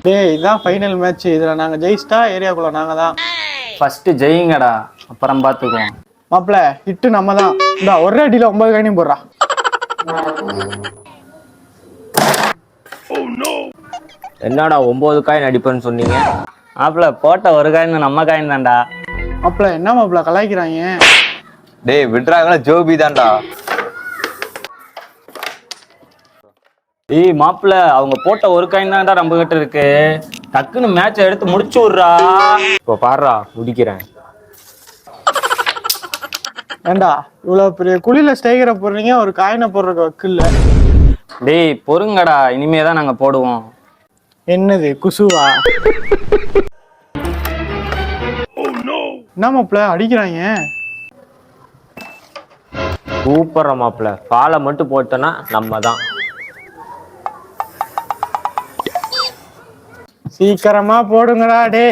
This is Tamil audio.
டேய் இதான் ஃபைனல் மேட்ச். இதுல நாங்க ஜெயிச்சிட்டா ஏரியாக்குள்ள நாங்க தான். ஃபர்ஸ்ட் ஜெயிங்கடா, அப்புறம் பாத்துக்குவோம். மாப்பிள ஹிட்டு நம்ம தான். இந்த ஒரே அடியில 9 காயினையும் போடுறா. என்னடா 9 காயின் அடிப்பேன்னு சொன்னீங்க? மாப்பிள போட்ட ஒரு காயின் நம்ம காயின் தான்டா. மாப்பிள என்ன மாப்பிள கலாய்க்கிறாங்க? டேய் விட்றாங்களா, ஜோபி தான்டா. ஏய் மாப்பிள அவங்க போட்ட ஒரு காயின் தான்டா நம்ம கிட்ட இருக்கு. டக்குன்னு மேட்சை எடுத்து முடிச்சு விட்றா. இப்போ பாடுறா, முடிக்கிறேன். ஏண்டா இவ்வளவு பெரிய குழியில ஸ்டேகரை போடுறீங்க, ஒரு காயினை போடுறதுக்கு வக்கில்ல. டேய் பொறுங்கடா, இனிமே தான் நாங்க போடுவோம். என்னது குசுவா? என்ன மாப்பிள அடிக்கிறாங்க? சூப்பரா மாப்பிள்ள, பாலை மட்டும் போட்டோன்னா நம்ம தான். சீக்கிரமா போடுங்கடா டே.